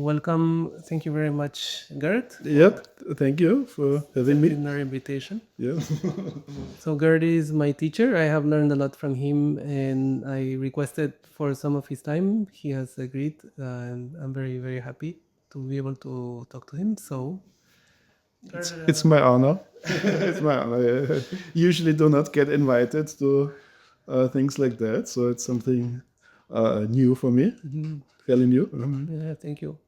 welcome. Thank you very much, Gerd, Yep, thank you for having me. in our invitation. Yeah. So Gerd is my teacher. I have learned a lot from him, and I requested for some of his time. He has agreed, and I'm very, very happy to be able to talk to him. So, It's my honor. It's my honor. I usually do not get invited to things like that, so it's something new for me, fairly new. yeah, thank you.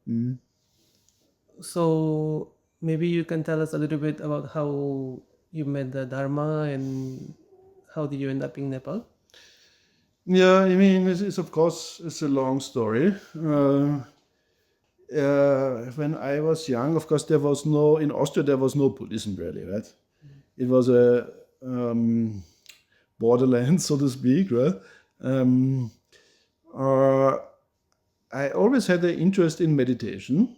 So maybe you can tell us a little bit about how you met the Dharma and how did you end up in Nepal? Yeah, I mean, it's of course it's a long story. When I was young, of course, in Austria there was no Buddhism really, right? It was a borderland, so to speak, right? I always had an interest in meditation,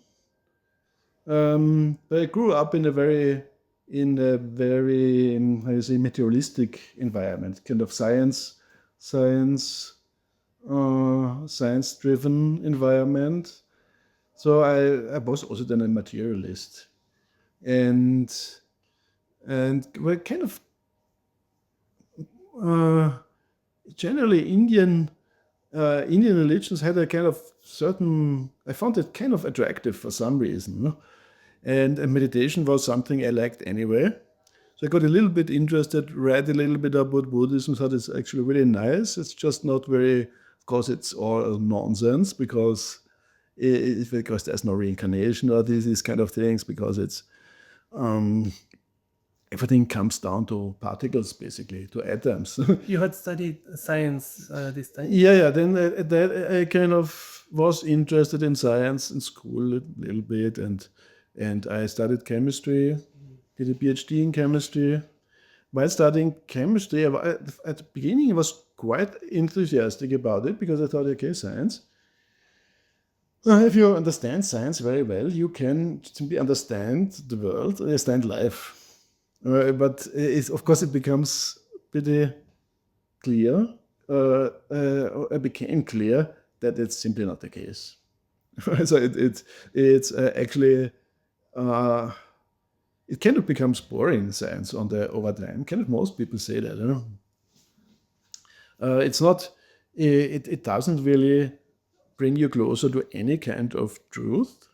but I grew up in a very how you say, materialistic environment, kind of science-driven environment. So I was also then a materialist, and we're kind of generally Indian religions had a kind of certain. I found it kind of attractive for some reason, no? And meditation was something I liked anyway. So I got a little bit interested, read a little bit about Buddhism, thought it's actually really nice. It's just not very, of course, it's all nonsense because there's no reincarnation or these kind of things, because it's everything comes down to particles, basically, to atoms. You had studied science this time? Yeah. Then I kind of was interested in science in school a little bit, and I studied chemistry, did a PhD in chemistry. While studying chemistry, at the beginning I was quite enthusiastic about it because I thought, okay, science. If you understand science very well, you can simply understand the world, understand life. But of course it becomes pretty clear, it became clear that it's simply not the case. So it's actually, it kind of becomes boring, science, over time. Kind of most people say that, you know. It's not, it doesn't really bring you closer to any kind of truth.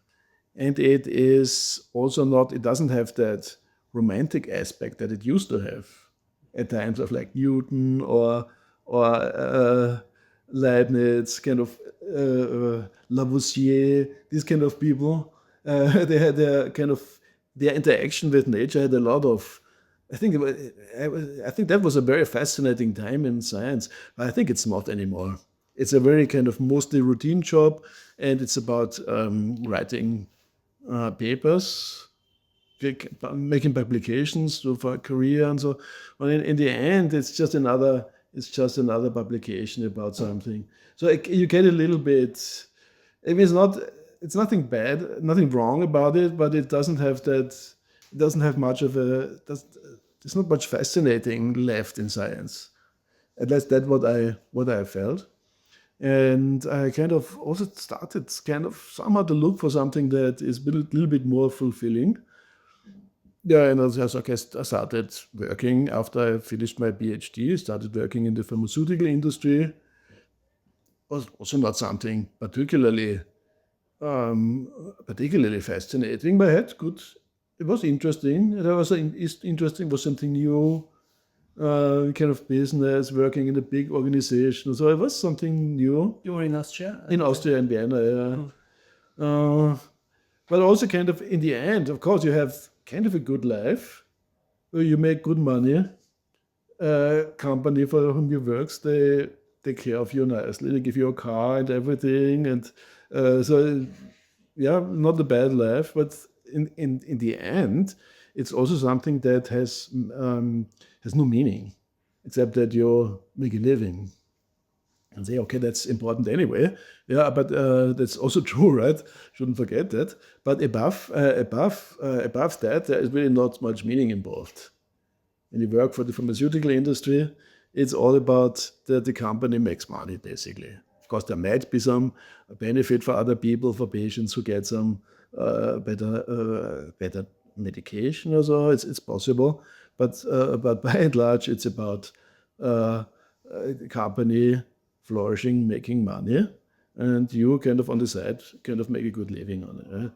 And it is also not, it doesn't have that romantic aspect that it used to have at times of like Newton or Leibniz, kind of Lavoisier, these kind of people. They had their interaction with nature had a lot of, I think that was a very fascinating time in science. But I think it's not anymore. It's a very kind of mostly routine job, and it's about writing papers, making publications for a career and so on. In the end, it's just another publication about something. So you get a little bit. I mean, it's nothing bad, nothing wrong about it, but it doesn't have that. It doesn't have much of a. There's not much fascinating left in science. At least that's what I felt. And I kind of also started kind of somehow to look for something that is a little bit more fulfilling. Yeah, and I started working after I finished my PhD. Started working in the pharmaceutical industry. Was also not something particularly fascinating, but had good. It was interesting. It was interesting. Was something new. Kind of business, working in a big organization. So it was something new. You were in Austria? In Austria and Vienna, yeah. But also kind of in the end, of course, you have kind of a good life. You make good money. Company for whom you work, they take care of you nicely. They give you a car and everything. And so, yeah, not a bad life. But in the end, it's also something that has no meaning, except that you make a living. And say, okay, that's important anyway. Yeah, but that's also true, right? Shouldn't forget that. But above that, there is really not much meaning involved. When you work for the pharmaceutical industry, it's all about that the company makes money, basically. Of course, there might be some benefit for other people, for patients who get some better medication or so. It's possible, but by and large, it's about a company flourishing, making money, and you kind of on the side kind of make a good living on it.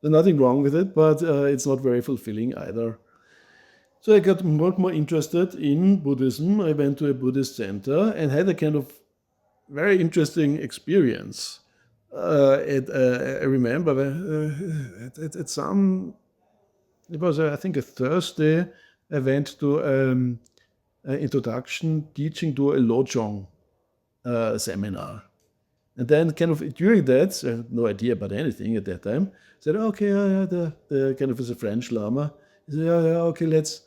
There's nothing wrong with it, but it's not very fulfilling either. So I got more and more interested in Buddhism. I went to a Buddhist center and had a kind of very interesting experience. I remember at some, it was I think a Thursday, I went to an introduction teaching to a Lojong seminar. And then kind of during that, I had no idea about anything at that time, said, okay, the kind of as a French Lama, he said, okay, let's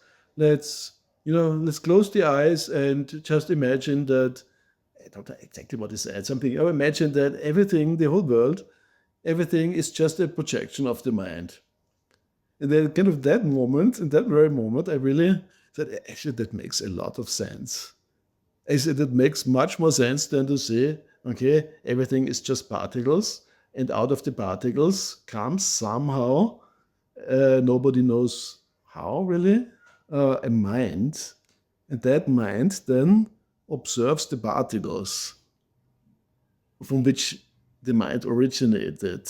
close the eyes and just imagine that, I don't know exactly what he said, something, I imagine that everything, the whole world, everything is just a projection of the mind. And then kind of that moment, in that very moment, I really said, actually, that makes a lot of sense. I said, it makes much more sense than to say, okay, everything is just particles, and out of the particles comes somehow, nobody knows how really, a mind, and that mind then observes the particles from which the mind originated.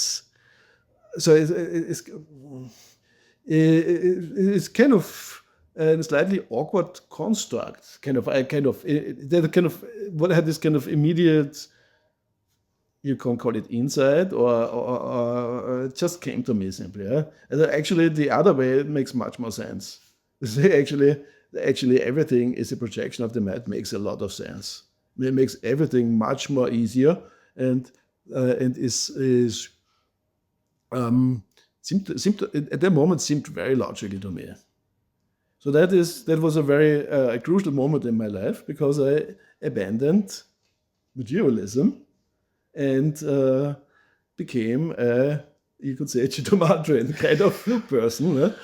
So it's kind of a slightly awkward construct. What had this kind of immediate, you can call it insight, or it just came to me simply. Yeah? And actually, the other way, it makes much more sense. Actually, everything is a projection of the mind. Makes a lot of sense. It makes everything much more easier, and at that moment seemed very logical to me. So that was a very crucial moment in my life, because I abandoned materialism and became a, you could say, Chittamandrian kind of person.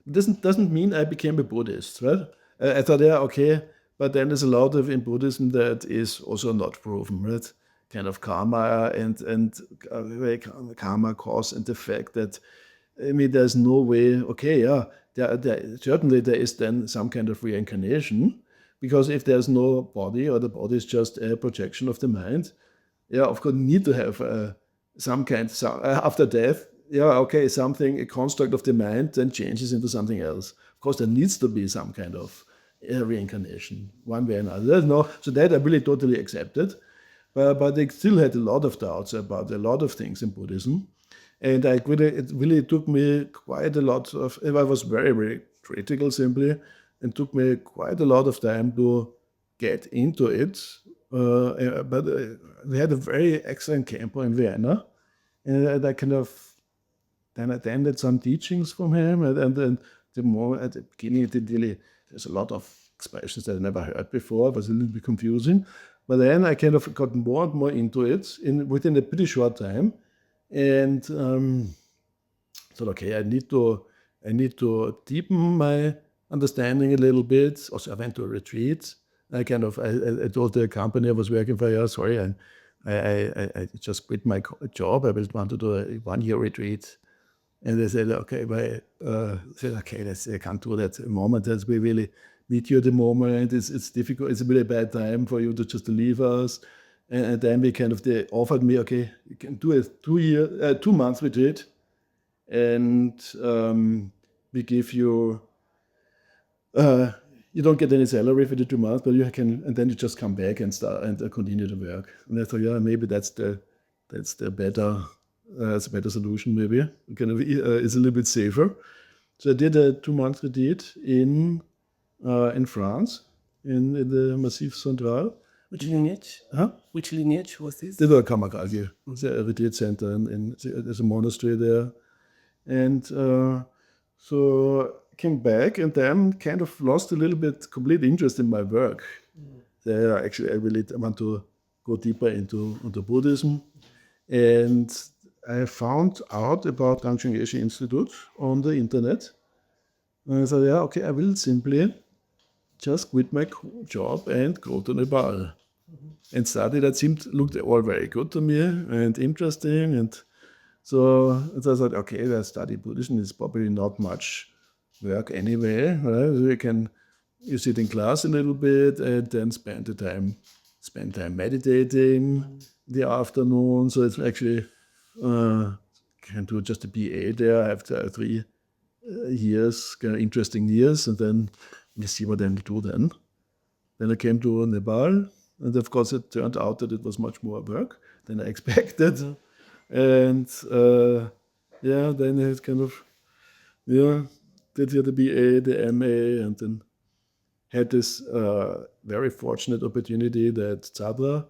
Doesn't mean I became a Buddhist, right? I thought, yeah, okay, but then there's a lot of in Buddhism that is also not proven, right? Kind of karma and karma, cause and effect. That, I mean, there's no way. Okay, yeah, certainly there is then some kind of reincarnation, because if there's no body, or the body is just a projection of the mind, yeah, of course, you need to have some kind after death. Yeah, okay, something, a construct of the mind then changes into something else. Of course, there needs to be some kind of reincarnation, one way or another. So that I really totally accepted. But I still had a lot of doubts about a lot of things in Buddhism. And it really took me quite a lot of, I was very, very critical simply, and took me quite a lot of time to get into it. But we had a very excellent camp in Vienna. And I kind of then attended some teachings from him. And then at the beginning, there's a lot of expressions that I never heard before. It was a little bit confusing. But then I kind of got more and more into it within a pretty short time. And thought, okay, I need to deepen my understanding a little bit. Also, I went to a retreat. I told the company I was working for, yeah, sorry, I just quit my job. I just want to do a 1-year retreat. And they said, okay, I can't do that at the moment. As we really need you at the moment. It's difficult. It's a really bad time for you to just leave us. And then they offered me, okay, you can do a 2-month retreat, and we give you, you don't get any salary for the 2 months, but you can, and then you just come back and start and continue to work. And I thought, yeah, maybe that's the better. It's a better solution, maybe. It's a little bit safer. So I did a 2-month retreat in France, in the Massif Central. Which lineage? Huh? Which lineage was this? They were Kamagagi. It's a retreat center, there's a monastery there. And so I came back, and then kind of lost a little bit complete interest in my work. There, actually, I really want to go deeper into Buddhism. And I found out about Rangjung Yeshe Institute on the internet. And I thought, yeah, okay, I will simply just quit my job and go to Nepal and study. That looked all very good to me and interesting. And so I thought, okay, I study Buddhism. It's probably not much work anyway. Right? You sit in class a little bit and then spend time meditating the afternoon. So it's actually can do just a BA there. I have 3 years, kind of interesting years, and then we see what I do then. Then I came to Nepal, and of course it turned out that it was much more work than I expected. And then it kind of, did here the BA, the MA, and then had this very fortunate opportunity that Vajra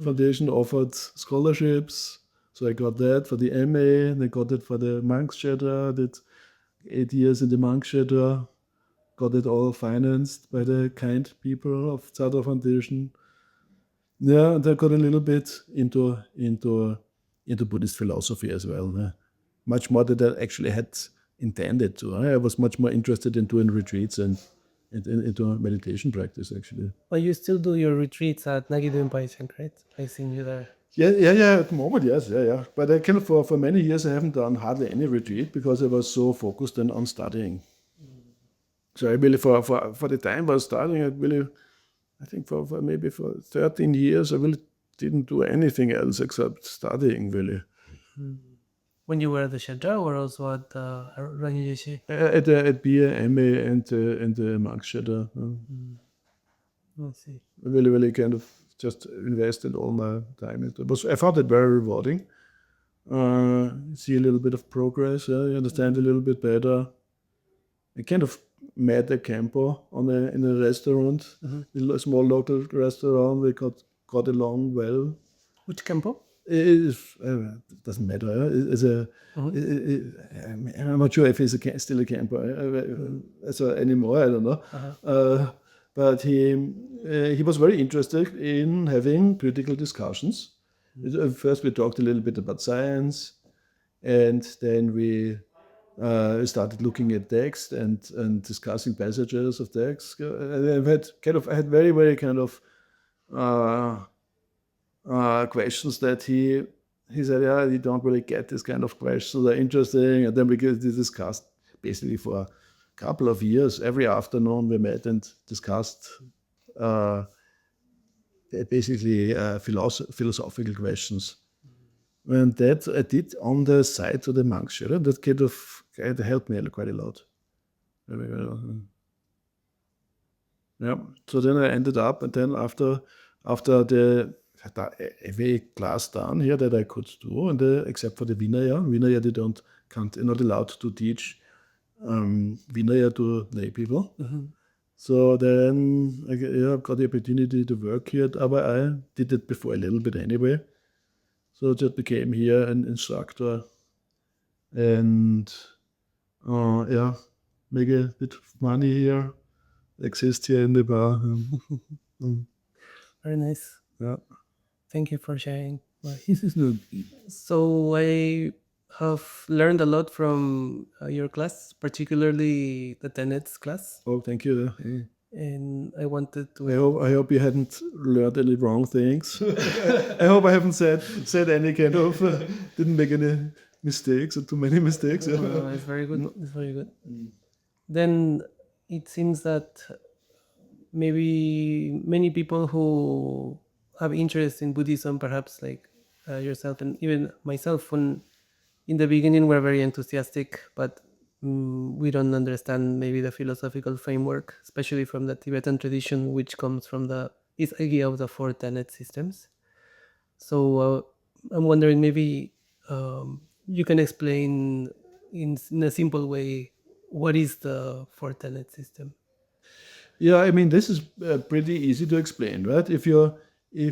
Foundation offered scholarships. So I got that for the MA, and I got it for the monks shelter. Did 8 years in the monk shelter. Got it all financed by the kind people of Vajra Foundation. Yeah, and I got a little bit into Buddhist philosophy as well. Much more than I actually had intended to. I was much more interested in doing retreats and into meditation practice, actually. Well, you still do your retreats at Nyingmapas, right? I've seen you there. Yeah. At the moment, yes, yeah. But I kind of for many years I haven't done hardly any retreat because I was so focused on studying. So I really for the time I was studying, I think for maybe for 13 years I really didn't do anything else except studying, really. When you were at the shelter or also at Yeshe? At BA, MA, and the monk shelter. I see. I really kind of just invested all my time into it. I found it very rewarding. See a little bit of progress. You understand a little bit better. I kind of met a camper in a restaurant, a small local restaurant. We got along well. Which camper? It doesn't matter. I'm not sure if he's still a camper anymore. I don't know. But he was very interested in having critical discussions. First, we talked a little bit about science, and then we started looking at text and discussing passages of text. I had very, very kind of questions that he said, you don't really get this kind of questions. They're interesting. And then we discussed basically for a couple of years. Every afternoon we met and discussed basically philosophical questions. And that I did on the side of the monk shelter. That kind of helped me quite a lot. Yeah. So then I ended up, and then after every class done here that I could do, and except for the Vinaya, you're not allowed to teach Vinaya to lay people. So then I got the opportunity to work here, but I did it before a little bit anyway. So just became here an instructor and make a bit of money here, exist here in the bar. Very nice. Yeah. Thank you for sharing. So I have learned a lot from your class, particularly the Tenets class. Oh, thank you. And I wanted to... I hope you hadn't learned any wrong things. I hope I haven't said any kind of... didn't make any mistakes or too many mistakes. No, it's very good. It's very good. Then it seems that maybe many people who have interest in Buddhism, perhaps like yourself and even myself, when in the beginning we're very enthusiastic, but we don't understand maybe the philosophical framework, especially from the Tibetan tradition, which comes from this idea of the 4 tenet systems. So I'm wondering, maybe you can explain in a simple way, what is the 4 tenet system? Yeah, I mean, this is pretty easy to explain, right? If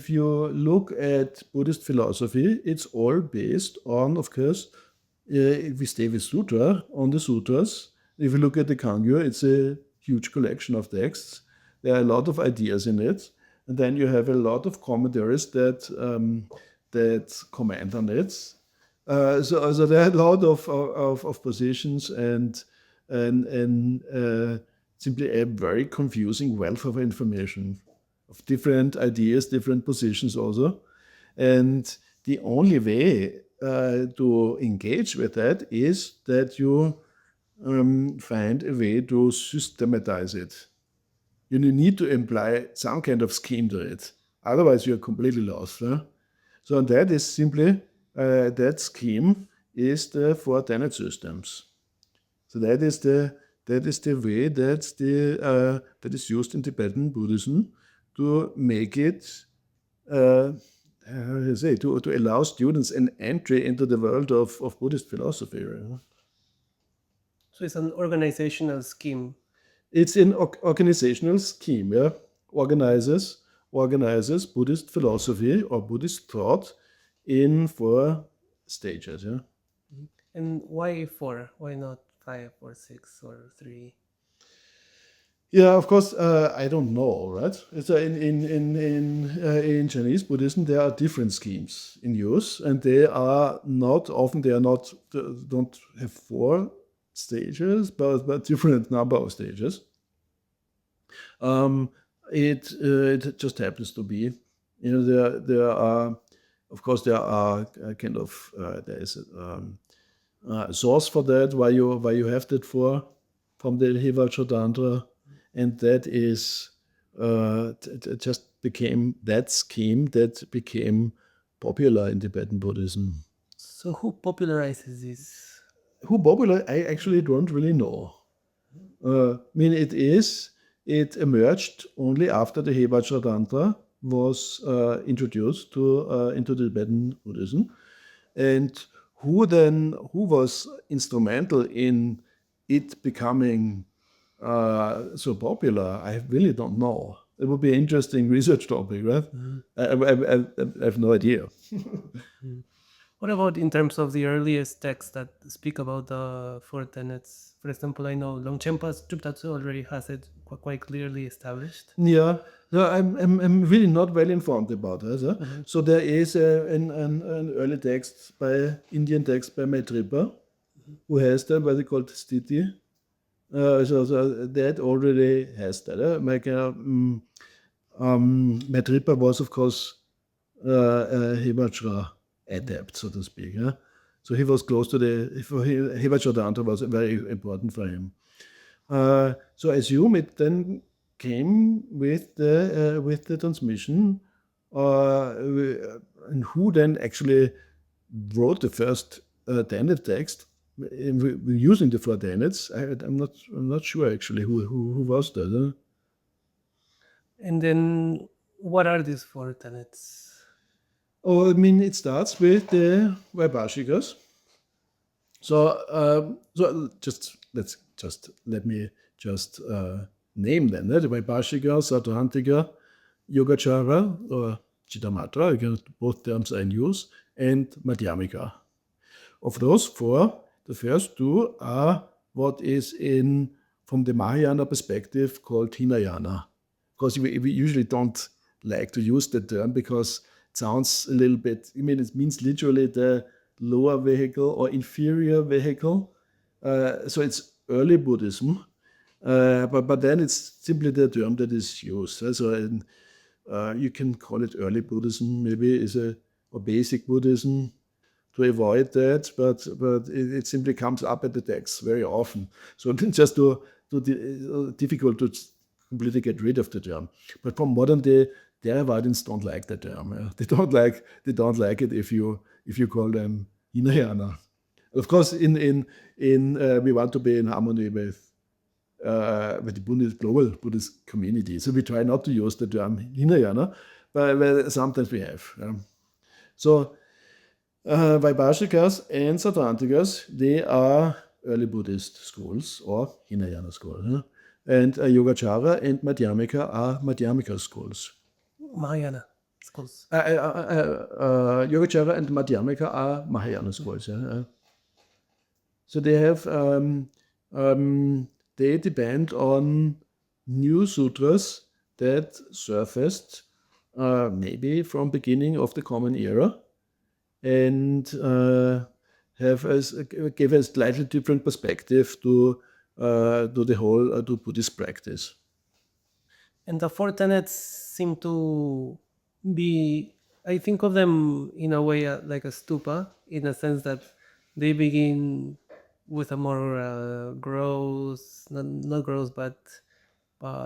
you look at Buddhist philosophy, it's all based on, of course, if we stay with sutra, on the sutras. If you look at the Kangyo, it's a huge collection of texts. There are a lot of ideas in it. And then you have a lot of commentaries that comment on it. So there are a lot of positions and simply a very confusing wealth of information, of different ideas, different positions also. And the only way to engage with that is that you find a way to systematize it. You need to imply some kind of scheme to it. Otherwise, you're completely lost. Huh? So that is simply, that scheme is the four tenet systems. So that is the way that is used in Tibetan Buddhism to make it, how do you say, to allow students an entry into the world of Buddhist philosophy. Right? So it's an organizational scheme. It's an organizational scheme, yeah. Organizes Buddhist philosophy or Buddhist thought in four stages, yeah. And why four? Why not five or six or three? Yeah, of course, I don't know, right? It's in Chinese Buddhism there are different schemes in use, and they are not don't have four stages, but different number of stages. It just happens to be, there are, of course, there are there is a source for that why you have that from the Vajra Tantra, and that is just became that scheme that became popular in Tibetan Buddhism. So who popularizes this? Who popular? I actually don't really know. I mean, it emerged only after the Vajra Tantra was introduced into Tibetan Buddhism, and who was instrumental in it becoming so popular, I really don't know. It would be an interesting research topic, right? I have no idea. What about in terms of the earliest texts that speak about the four tenets? For example, I know Longchenpa's Triptatsu already has it quite clearly established. Yeah, no, I'm really not well informed about it. Huh? So there is an early text Indian text by Maitrippa, who has that, what they call Sthiti. So that already has that. Maitrippa was, of course, a Himachara adept, so to speak. Yeah? So he was close to Himachara Tantra was very important for him. So I assume it then came with the transmission, and who then actually wrote the first tenet text using the four tenets. I'm not sure actually who was that. Huh? And then what are these four tenets? Oh, I mean, it starts with the Vaibhāṣikas. So let me just name them. The Vaibhāṣika, Sautrāntika, Yogacara, or Chittamatra, again, both terms are in use, and Madhyamaka. Of those four, the first two are what is from the Mahayana perspective, called Hinayana. Because we usually don't like to use the term because it sounds a little bit, it means literally the lower vehicle or inferior vehicle. So it's early Buddhism, but then it's simply the term that is used. So you can call it early Buddhism, maybe or basic Buddhism, to avoid that, but it simply comes up at the text very often. So it's just difficult to completely get rid of the term. But from modern day, Theravadins don't like the term. Yeah? They don't like it if you call them Hinayana. Of course, we want to be in harmony with the global Buddhist community. So we try not to use the term Hinayana, but sometimes we have. So Vaibhāṣikas and Sautrāntikas, they are early Buddhist schools or Hinayana schools. And Yogacara and Madhyamaka are Madhyamaka schools. Mahayana schools. Yogacara and Madhyamaka are Mahayana schools. So they have they depend on new sutras that surfaced maybe from beginning of the Common Era, and give a slightly different perspective to to Buddhist practice. And the four tenets seem to be, I think of them in a way like a stupa, in a sense that they begin with a more gross, not gross, but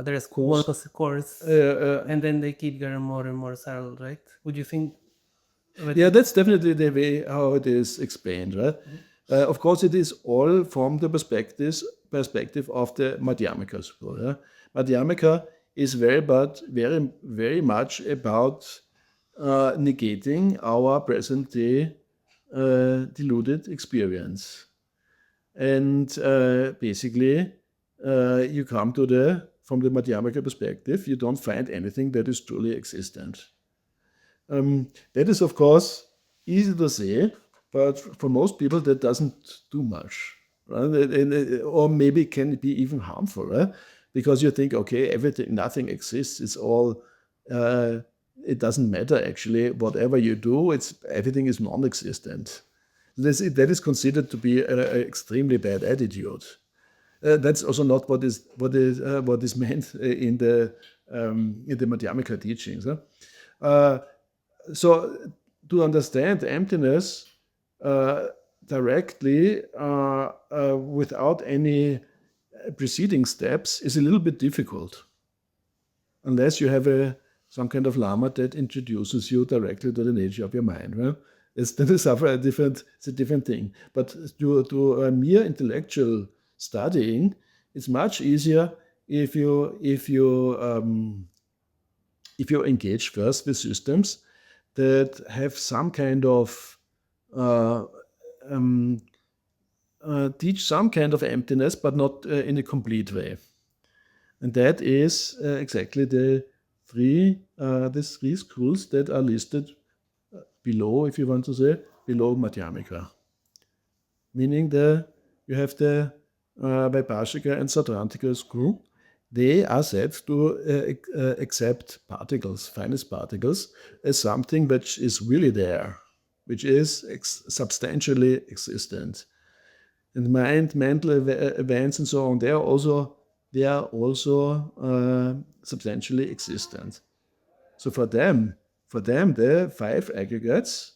there's more course, and then they keep getting more and more subtle, right? Would you think? Yeah, that's definitely the way how it is explained, right? Of course, it is all from the perspective of the Madhyamaka school. Yeah? Madhyamaka is very much about negating our present day deluded experience. And basically, you come from the Madhyamaka perspective, you don't find anything that is truly existent. That is, of course, easy to say, but for most people, that doesn't do much, right? Or maybe it can be even harmful, right? Because you think, okay, nothing exists. It's all, it doesn't matter actually. Whatever you do, everything is non-existent. That is considered to be an extremely bad attitude. That's also not what is meant in the Madhyamaka teachings. Huh? So to understand emptiness directly without any preceding steps is a little bit difficult, unless you have some kind of lama that introduces you directly to the nature of your mind. Right? It's a different thing. But to a mere intellectual studying, it's much easier if you engage first with systems that have some kind of teach some kind of emptiness, but not in a complete way. And that is exactly these three schools that are listed below, if you want to say, below Madhyamaka. Meaning you have the Vaibhāṣika and Sautrāntika school. They are said to accept particles, finest particles, as something which is really there, which is substantially existent. And mind, mental events, and so on, they are also substantially existent. So for them, the five aggregates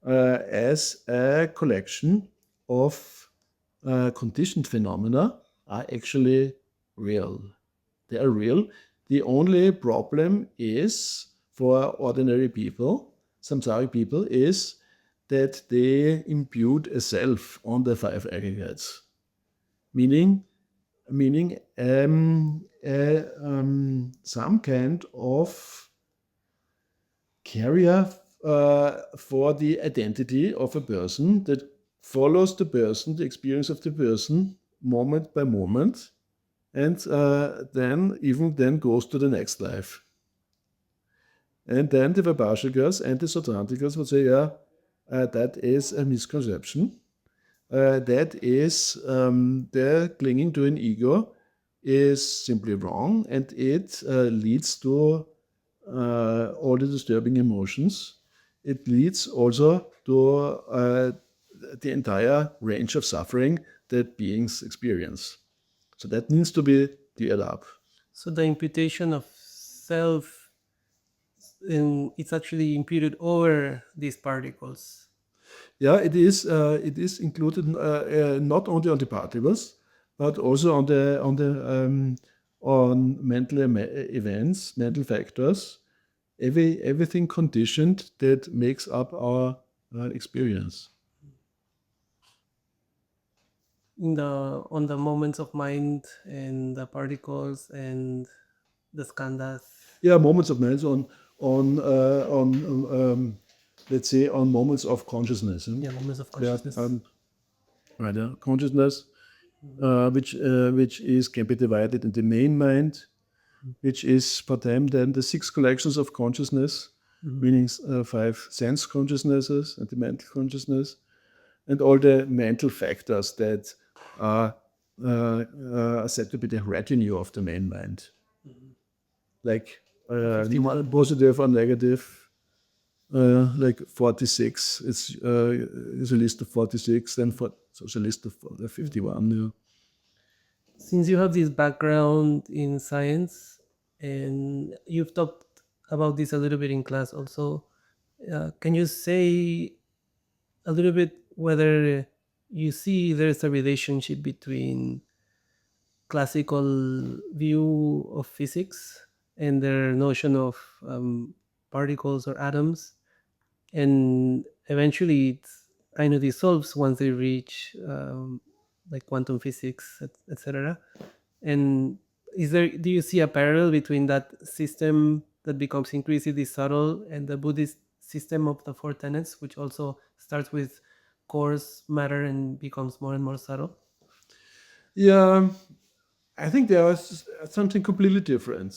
as a collection of conditioned phenomena are actually real. They are real. The only problem is for ordinary people, samsaric people, is that they impute a self on the five aggregates, meaning some kind of carrier for the identity of a person that follows the experience of the person, moment by moment, and then goes to the next life. And then the Vaibhāṣikas and the Sautrāntikas would say, yeah, that is a misconception. That is the clinging to an ego is simply wrong, and it leads to all the disturbing emotions. It leads also to the entire range of suffering that beings experience. So that needs to be cleared up. So the imputation of self, it's actually imputed over these particles. Yeah, it is. It is included not only on the particles, but also on mental events, mental factors, everything conditioned that makes up our experience. On the moments of mind and the particles and the skandhas. Yeah, moments of mind on let's say on moments of consciousness. Yeah, moments of consciousness. Right, consciousness, which can be divided in the main mind, which is for them then the six collections of consciousness, meaning five sense consciousnesses and the mental consciousness, and all the mental factors that are said to be the retinue of the main mind, like positive or negative. Like 46, it's a list of 46, then so it's a list of 51. Yeah. since you have this background in science and you've talked about this a little bit in class also, can you say a little bit whether you see there's a relationship between classical view of physics and their notion of particles or atoms, and eventually it kind of dissolves once they reach like quantum physics, etc. And do you see a parallel between that system that becomes increasingly subtle and the Buddhist system of the four tenets, which also starts with coarse matter and becomes more and more subtle? Yeah, I think there is something completely different.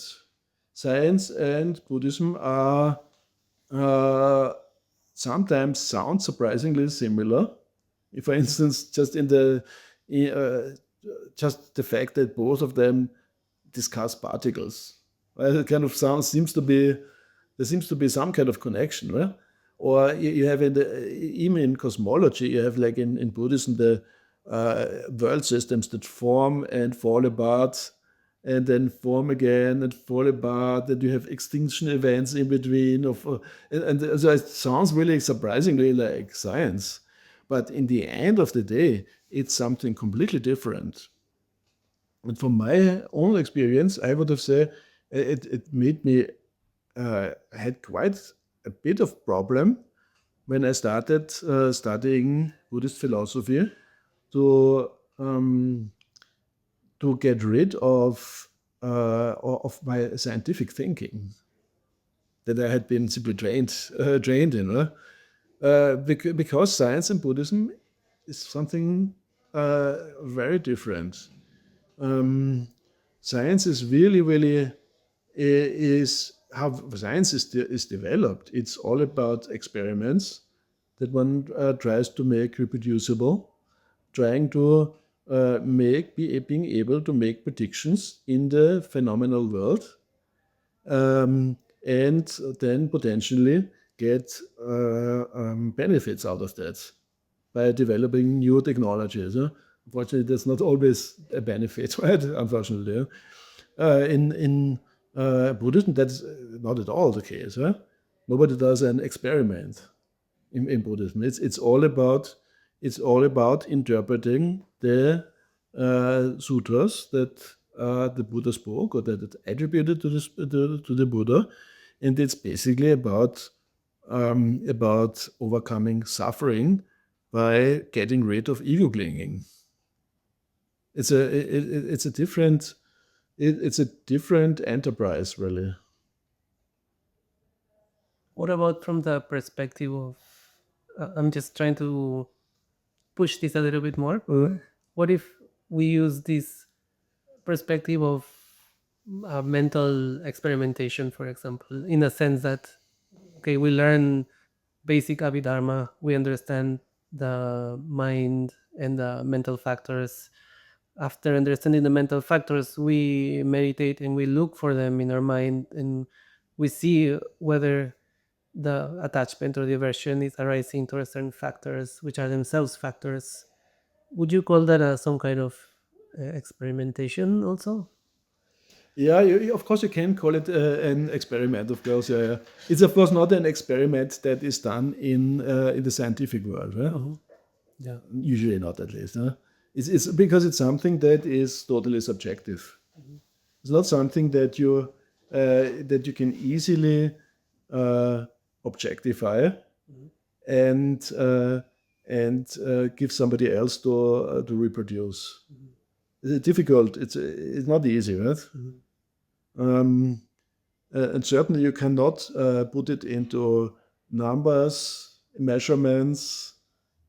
Science and Buddhism are uh, sometimes sound surprisingly similar. For instance, uh, just the fact that both of them discuss particles, right? It kind of sounds seems to be there seems to be some kind of connection, right? Or you have even in cosmology, you have like in Buddhism the world systems that form and fall apart and then form again and fall apart, and you have extinction events in between and so it sounds really surprisingly like science, but in the end of the day it's something completely different. And from my own experience, I would have said it made me had quite a bit of problem when I started studying Buddhist philosophy to um, to get rid of my scientific thinking that I had been simply trained in, because science and Buddhism is something very different. Um, Science is really is how science is developed. It's all about experiments that one tries to make reproducible, trying to being able to make predictions in the phenomenal world, and then potentially get benefits out of that by developing new technologies. Unfortunately, that's not always a benefit, right? Unfortunately, in Buddhism, that's not at all the case. Huh? Nobody does an experiment in Buddhism. It's all about interpreting the sutras that the Buddha spoke or that it attributed to the Buddha, and it's basically about overcoming suffering by getting rid of ego clinging. It's a different enterprise, really. What about from the perspective of, I'm just trying to push this a little bit more. What if we use this perspective of mental experimentation, for example, in a sense that, okay, we learn basic Abhidharma, we understand the mind and the mental factors. After understanding the mental factors, we meditate and we look for them in our mind, and we see whether the attachment or the aversion is arising to certain factors, which are themselves factors. Would you call that some kind of experimentation also? Yeah, of course you can call it an experiment. Of course, yeah, yeah. It's of course not an experiment that is done in the scientific world. Right? Yeah. Usually not, at least. Huh? It's because it's something that is totally subjective. It's not something that you can easily uh, objectify and give somebody else to reproduce. It's difficult. It's not easy, right? Um, and certainly you cannot put it into numbers, measurements,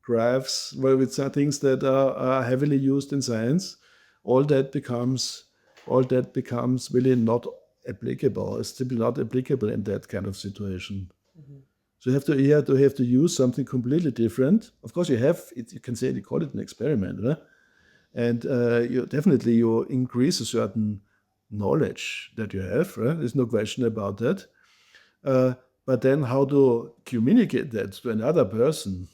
graphs, well, it's things that are heavily used in science. All that becomes really not applicable. It's simply not applicable in that kind of situation. So you have to use something completely different. Of course, you can say you call it an experiment, right? And you increase a certain knowledge that you have. Right? There's no question about that. Uh, but then how to communicate that to another person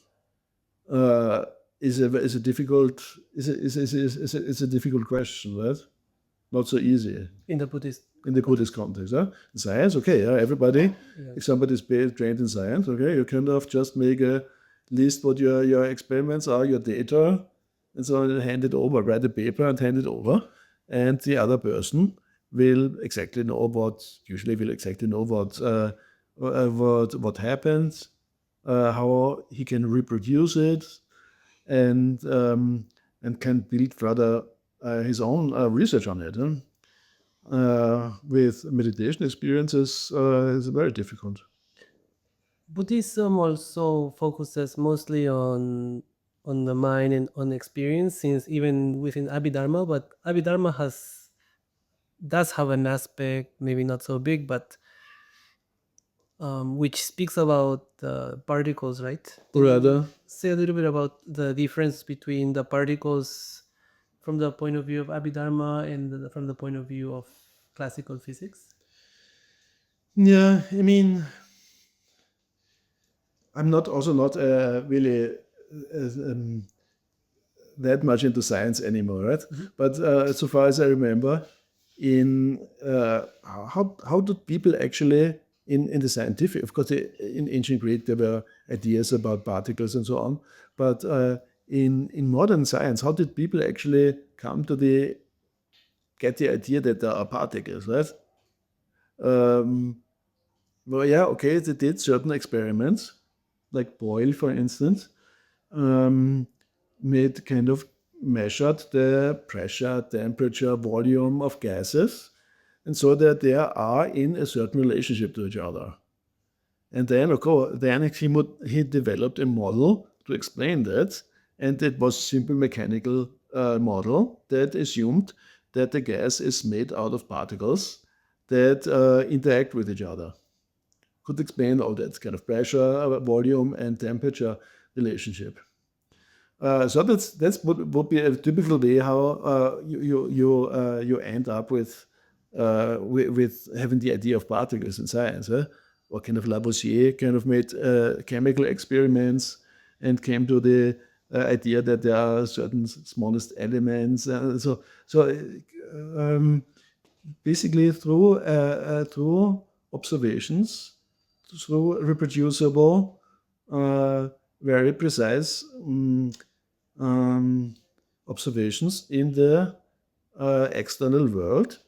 uh, is a difficult is a difficult question, right? Not so easy In the Buddhist. in the Buddhist context. Huh? In science, okay, everybody. Yeah. If somebody is trained in science, okay, you kind of just make a list what your experiments are, your data, and so on, and hand it over, write a paper and hand it over, and the other person will exactly know what happens, how he can reproduce it, and can build further his own research on it. With meditation experiences, it's very difficult. Buddhism also focuses mostly on the mind and on experience, since even within Abhidharma, but Abhidharma does have an aspect, maybe not so big, but which speaks about particles, right? Rather, Say a little bit about the difference between the particles from the point of view of Abhidharma and from the point of view of classical physics. yeah, I mean, I'm not really that much into science anymore, right? But so far as I remember, in how did people actually in the scientific, of course, in ancient Greek there were ideas about particles and so on, but in modern science, how did people actually come to get the idea that there are particles, right? Well, yeah, okay, they did certain experiments, like Boyle, for instance, made kind of measured the pressure, temperature, volume of gases, and so that they are in a certain relationship to each other. And then, of course, he developed a model to explain that, and it was simple mechanical model that assumed that the gas is made out of particles that interact with each other. Could explain all that kind of pressure, volume, and temperature relationship. So that's would be a typical way how you end up with having the idea of particles in science. Or kind of Lavoisier kind of made chemical experiments and came to the idea that there are certain smallest elements. Basically through observations, through reproducible, very precise observations in the external world,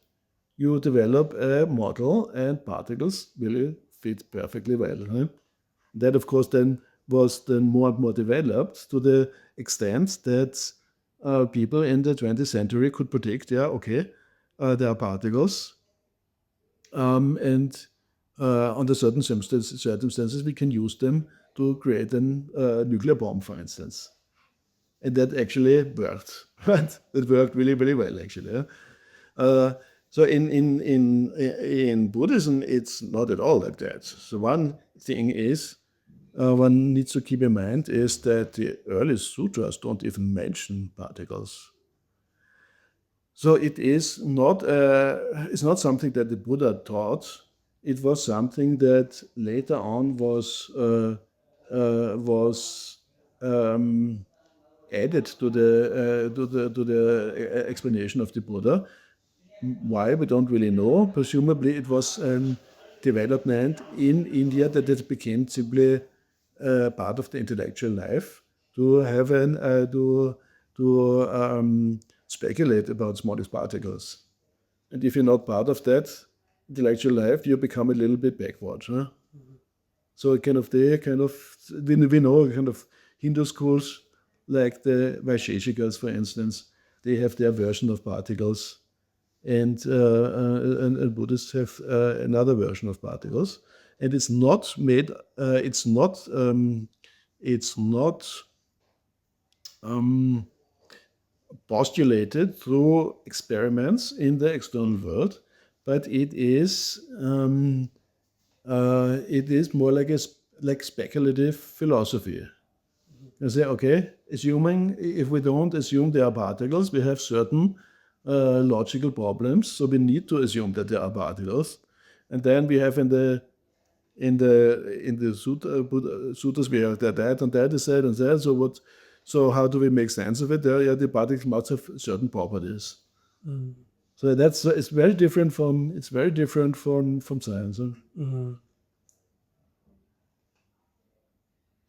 you develop a model and particles really fit perfectly well. Right? That, of course, then was then more and more developed to the extent that people in the 20th century could predict, there are particles, and under certain circumstances, we can use them to create a nuclear bomb, for instance. And that actually worked. Right? It worked really, really well, actually. So in Buddhism, it's not at all like that. So one thing is, one needs to keep in mind is that the early sutras don't even mention particles. So it's not something that the Buddha taught. It was something that later on was added to the explanation of the Buddha. Why, we don't really know. Presumably, it was development in India that it became simply part of the intellectual life to have to speculate about smallest particles. And if you're not part of that intellectual life, you become a little bit backward. Huh? So we know kind of Hindu schools like the Vaisheshikas, for instance, they have their version of particles, and Buddhists have another version of particles, and it's not made. It's not postulated through experiments in the external world, but it is more like speculative philosophy. You say, okay, if we don't assume there are particles, we have certain logical problems. So we need to assume that there are particles, and then we have in the sutras we have that and that is said and that. So how do we make sense of it? The particles must have certain properties. So it's very different from science. Huh?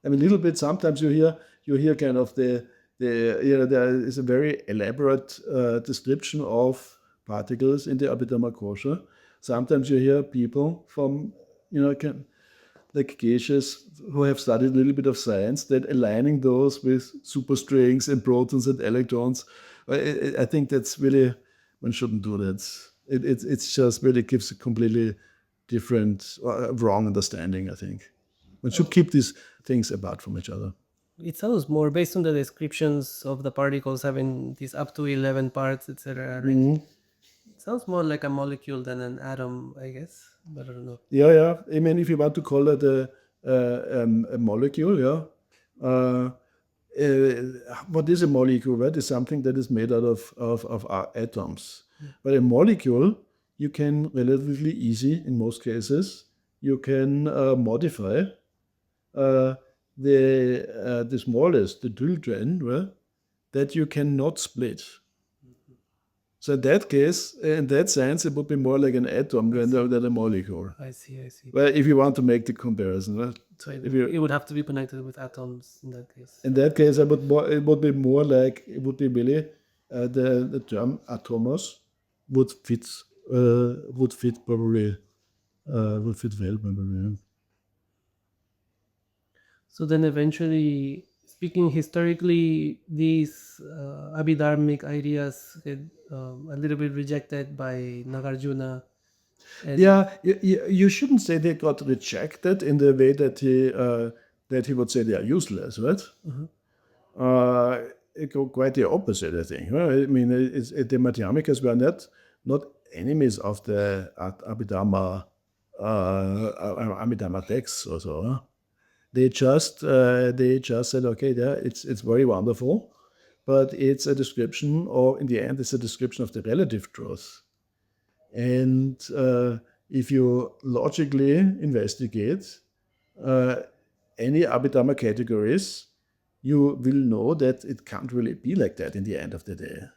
I mean, a little bit. Sometimes you hear kind of the there is a very elaborate description of particles in the Abhidharma-kosha. Sometimes you hear people from like Geshes who have studied a little bit of science, that aligning those with superstrings and protons and electrons. I think that's really, one shouldn't do that. It's just really gives a completely different, wrong understanding, I think. One should keep these things apart from each other. It sounds more based on the descriptions of the particles having these up to 11 parts, etc. It sounds more like a molecule than an atom, I guess. But I don't know. Yeah. I mean, if you want to call it a molecule, what is a molecule? Right? It's something that is made out of atoms. But a molecule, you can relatively easy, in most cases, you can modify the smallest, the children, right, that you cannot split. So in that case, in that sense, it would be more like an atom than a molecule. I see. Well, if you want to make the comparison, right? So it would have to be connected with atoms in that case. In that case, it would be more like, it would be really the term atomos would fit probably well probably. So then eventually, speaking historically, these abhidharmic ideas get a little bit rejected by Nagarjuna. You shouldn't say they got rejected in the way that he would say they are useless, right? It go quite the opposite, I think. Right? I mean, the Madhyamikas were not enemies of the Abhidharma texts or so. Huh? They just said, okay, it's very wonderful, but it's a description, or in the end, it's a description of the relative truth. And if you logically investigate any Abhidharma categories, you will know that it can't really be like that in the end of the day.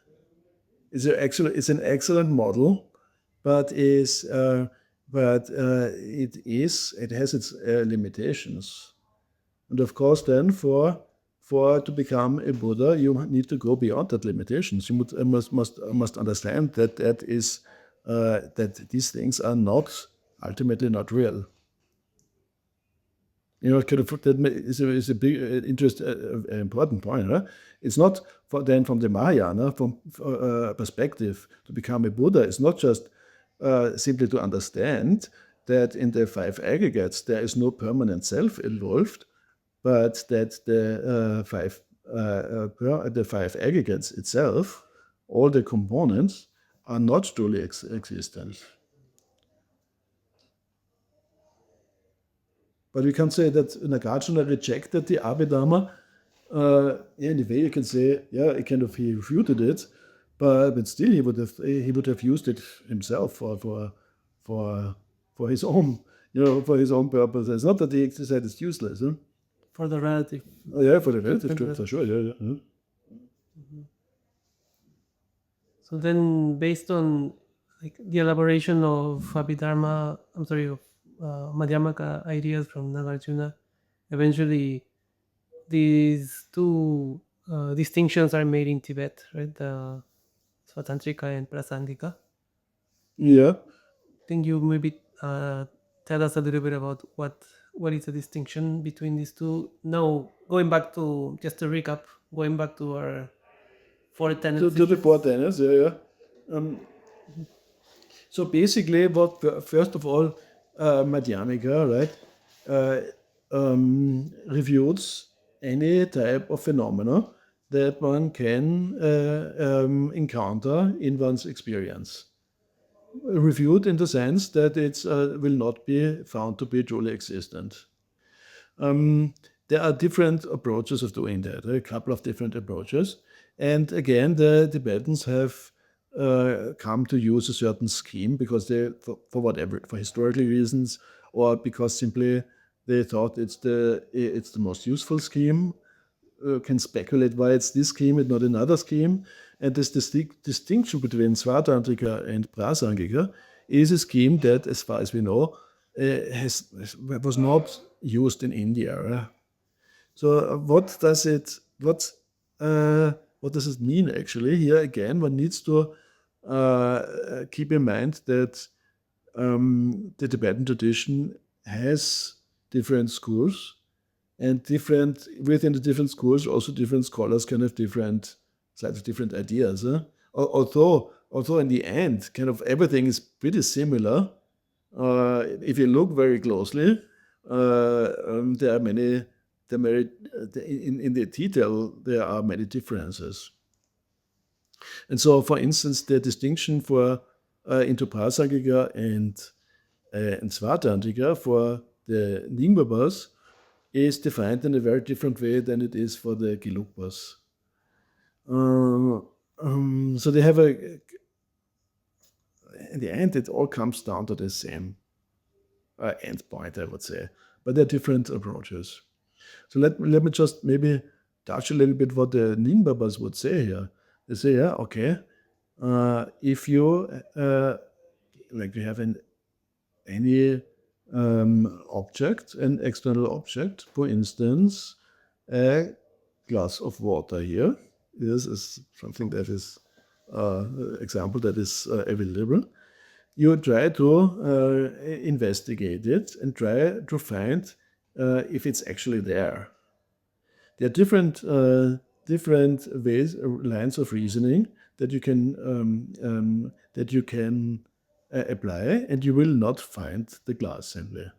It's an excellent model, but it has its limitations. And of course, then for to become a Buddha, you need to go beyond that limitations. You must understand that these things are ultimately not real. That is a big important point. Huh? It's not from the Mahayana perspective to become a Buddha. It's not just simply to understand that in the five aggregates there is no permanent self involved, but that the five aggregates itself, all the components, are not truly existent. But we can say that Nagarjuna rejected the Abhidharma. In a way, you can say, he refuted it, but still he would have used it himself for his own purpose. It's not that he said it's useless. Huh? For the relative. For the relative truth, for sure. Yeah. So then, based on the elaboration of Madhyamaka ideas from Nagarjuna, eventually these two distinctions are made in Tibet, right? The Svātantrika and Prāsaṅgika. Yeah. I think you maybe tell us a little bit about what is the distinction between these two. Now, going back to, just to recap, going back to our 4 tenets. To the 4 tenets, yeah. So basically, first of all, Madhyamaka, right, reviews any type of phenomena that one can encounter in one's experience. Reviewed in the sense that it will not be found to be truly existent. There are different approaches of doing that, a couple of different approaches. And again, the Tibetans have come to use a certain scheme because for historical reasons, or because simply they thought it's the most useful scheme. can speculate why it's this scheme and not another scheme. And this distinction between Svātantrika and Prāsaṅgika is a scheme that, as far as we know, was not used in India. So what does it mean actually? Here again, one needs to keep in mind that the Tibetan tradition has different schools, and within the different schools, also different scholars can have slightly different ideas. Although in the end, kind of everything is pretty similar. If you look very closely, there are many. In the detail, there are many differences. And so, for instance, the distinction into Prāsaṅgika and Svātantrika for the Nyingmapas is defined in a very different way than it is for the Gelugpas. So they have in the end, it all comes down to the same end point, I would say, but they're different approaches. So let me just maybe touch a little bit what the Nyingmapas would say here. They say, yeah, okay, if you you have any object, an external object, for instance, a glass of water here. This is something that is example that is available. You try to investigate it and try to find if it's actually there. There are different ways, lines of reasoning that you can apply, and you will not find the glass simply.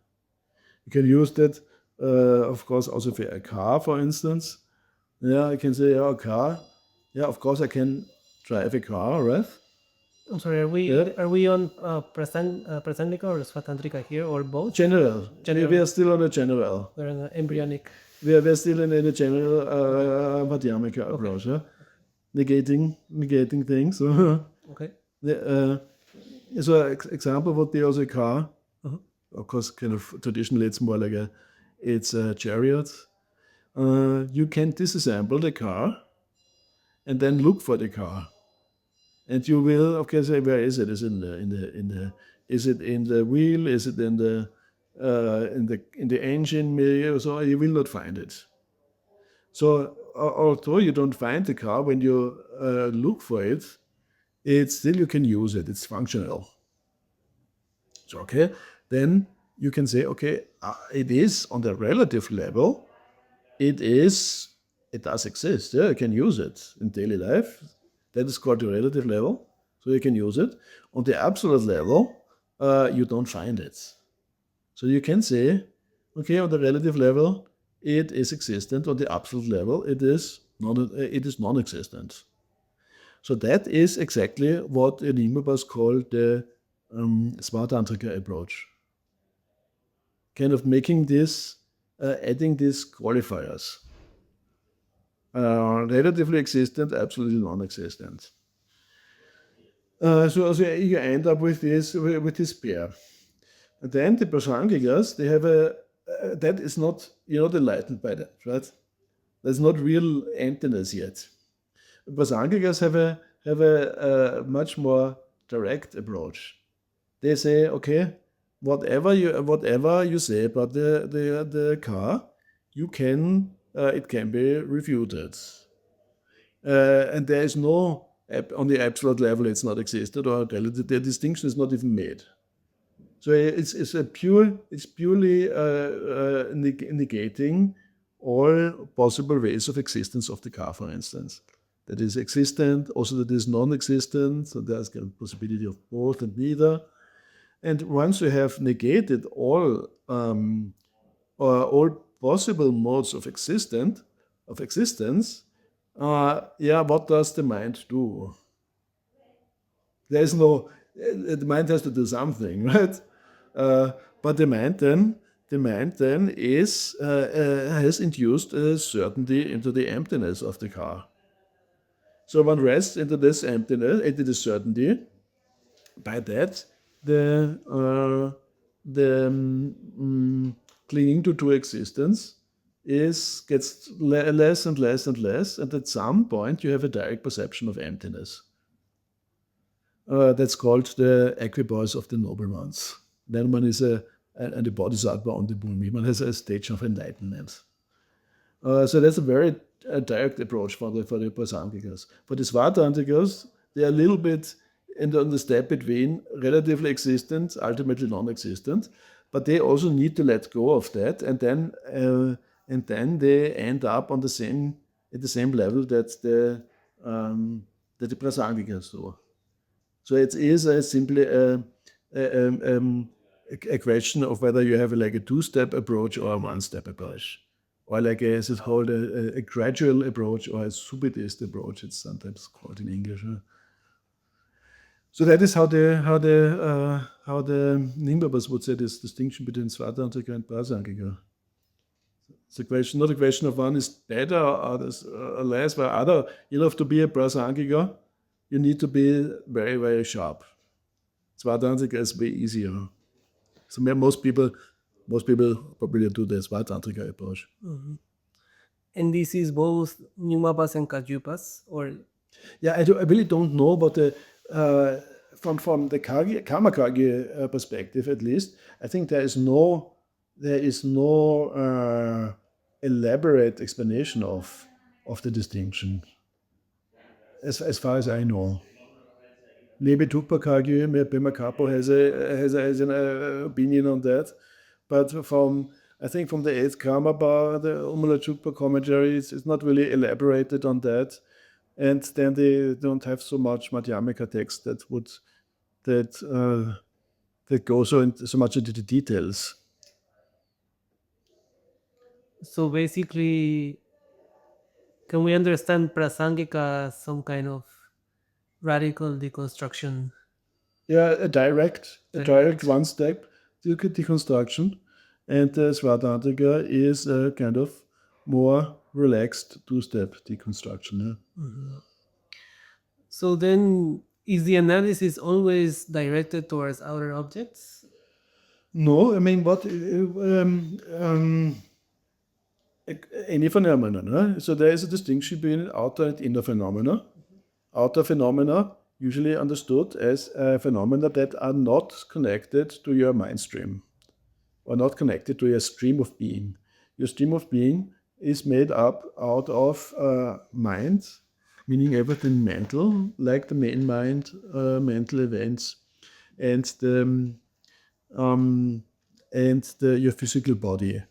You can use that, of course, also for a car, for instance. Yeah, I can say, yeah, a car. Yeah, of course, I can drive a car, right? I'm sorry, are we on Prāsaṅgika or Svātantrika here, or both? General. We are still on a general. We're in an embryonic. We're still in a general Madhyamaka approach, negating things. Okay. So example would be also a car. Of course, kind of traditionally it's more like it's a chariot. You can disassemble the car and then look for the car, and you will, of course, say, where is it? Is it is it in the wheel? Is it in the engine? Maybe, so you will not find it. So although you don't find the car when you look for it, it's still you can use it. It's functional. So okay, then you can say, okay, it is on the relative level. It does exist. Yeah, you can use it in daily life. That is called the relative level. So you can use it. On the absolute level, you don't find it. So you can say, okay, on the relative level, it is existent. On the absolute level, it is non-existent. So that is exactly what Nyingmapas called the Svātantrika approach. Kind of making this, adding these qualifiers. Relatively existent, absolutely non-existent. So you end up with this pair. And then the Prāsaṅgikas, they have that is not, you're not enlightened by that, right? That's not real emptiness yet. Prāsaṅgikas have a much more direct approach. They say, okay, whatever you say about the car, it can be refuted, and there is no on the absolute level it's not existed, or the distinction is not even made. So it's purely negating all possible ways of existence of the car, for instance. That is existent, also that is non-existent, so there's a possibility of both and neither. And once you have negated all possible modes of existence, what does the mind do? There is no. The mind has to do something, right? But the mind then has induced a certainty into the emptiness of the car. So one rests into this emptiness, into the certainty. By that, the clinging to existence gets less and less and less, and at some point you have a direct perception of emptiness. That's called the equipoise of the noble ones. Then one is and the bodhisattva on the bhumi. One has a stage of enlightenment. So that's a very direct approach for the Prāsaṅgikas. For the Svātantrikas, they are a little bit on the step between relatively existent, ultimately non-existent, but they also need to let go of that, and then they end up at the same level that the Prāsaṅgikas do. So it is simply a question of whether you have like a two-step approach or a one-step approach, or like is it called a gradual approach or a subitist approach? It's sometimes called in English. So that is how the Nyingmapas would say this distinction between Svātantrika and Prāsaṅgika. It's a question, not a question of one is better or others or less, but other. You have to be a Prāsaṅgika, you need to be very, very sharp. Svātantrika is way easier. So most people probably do the Svātantrika approach. Mm-hmm. And this is both Nyingmapas and Kagyupas, or? Yeah, I really don't know about the from the Karma Kagyu perspective, at least. I think there is no elaborate explanation of the distinction, as far as I know. Maybe Tupa Kagyu, maybe Makapo has an opinion on that, but I think from the 8th Karma Bar, the Umala Chukpa commentary, it's not really elaborated on that. And then they don't have so much Madhyamaka text that go so much into the details. So basically, can we understand Prāsaṅgika as some kind of radical deconstruction? Yeah, a direct one step to deconstruction, and Svātantrika is a kind of more relaxed two-step deconstruction. Yeah? Mm-hmm. So then, is the analysis always directed towards outer objects? No, I mean any phenomenon. So there is a distinction between outer and inner phenomena. Outer phenomena usually understood as phenomena that are not connected to your mind stream or not connected to your stream of being. Your stream of being is made up out of mind, meaning everything mental, like the main mind, mental events, and your physical body.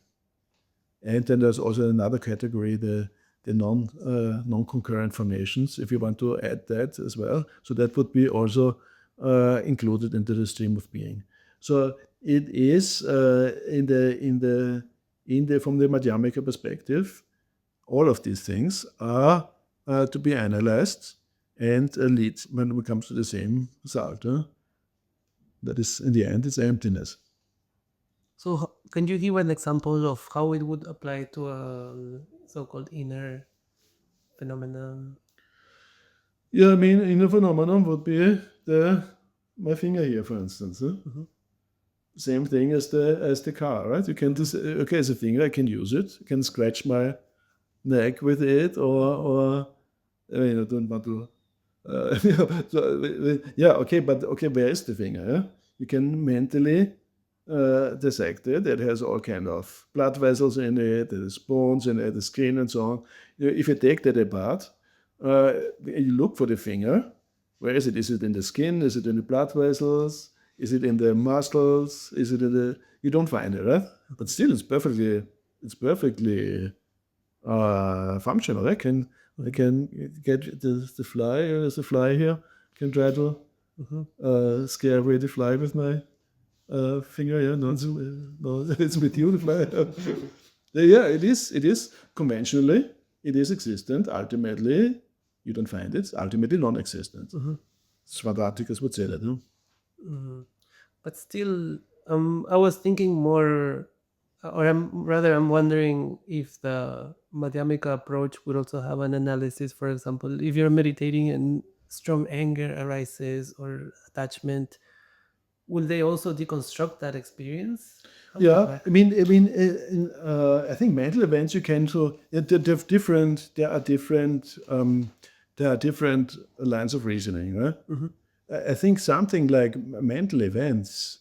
And then there's also another category, the non-concurrent formations, if you want to add that as well. So that would be also included into the stream of being. So it is from the Madhyamaka perspective, all of these things are to be analyzed and lead when it comes to the same result. That is, in the end, it's emptiness. So can you give an example of how it would apply to a so-called inner phenomenon? Yeah, I mean, inner phenomenon would be my finger here, for instance. Mm-hmm. Same thing as the car, right? You can just, okay, as a finger, I can use it. I can scratch my neck with it, or I mean, I don't want to. Okay, where is the finger? Yeah? You can mentally dissect it. It has all kind of blood vessels in it. There's bones in it, the skin, and so on. If you take that apart, you look for the finger. Where is it? Is it in the skin? Is it in the blood vessels? Is it in the muscles? Is it in the? You don't find it, right? But still, it's perfectly functional. I can get the fly. There's a fly here. I can try to scare away the fly with my finger. Yeah, no, it's with you, the fly. Yeah, it is conventionally. It is existent. Ultimately, you don't find it. It's ultimately non-existent. Svātantrikas would say that. No? But still, I was thinking more, or I'm wondering if the Madhyamaka approach would also have an analysis. For example, if you're meditating and strong anger arises or attachment, will they also deconstruct that experience? Yeah, I think mental events you can so they're different. There are different lines of reasoning. Right? I think something like mental events,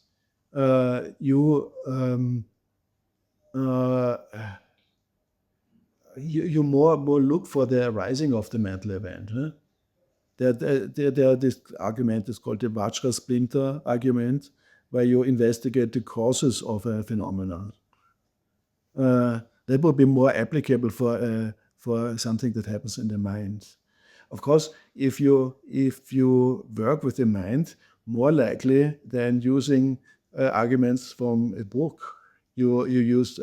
uh, you more look for the arising of the mental event. Huh? There this argument is called the Vajra Splinter argument, where you investigate the causes of a phenomenon. That would be more applicable for something that happens in the mind. Of course, if you work with the mind, more likely than using arguments from a book, you use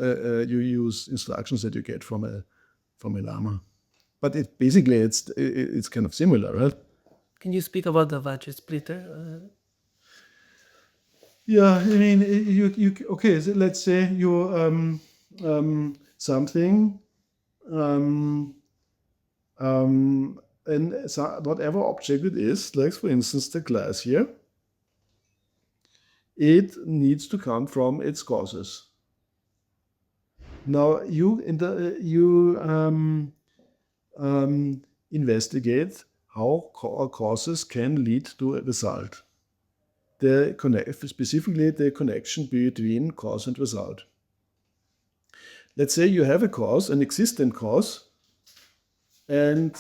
instructions that you get from a lama. But it's kind of similar, right? Can you speak about the Vajra splitter? Yeah, you okay. So let's say you something and so whatever object it is, like for instance the glass here, it needs to come from its causes. Now you investigate how causes can lead to a result. Specifically the connection between cause and result. Let's say you have a cause, an existent cause, and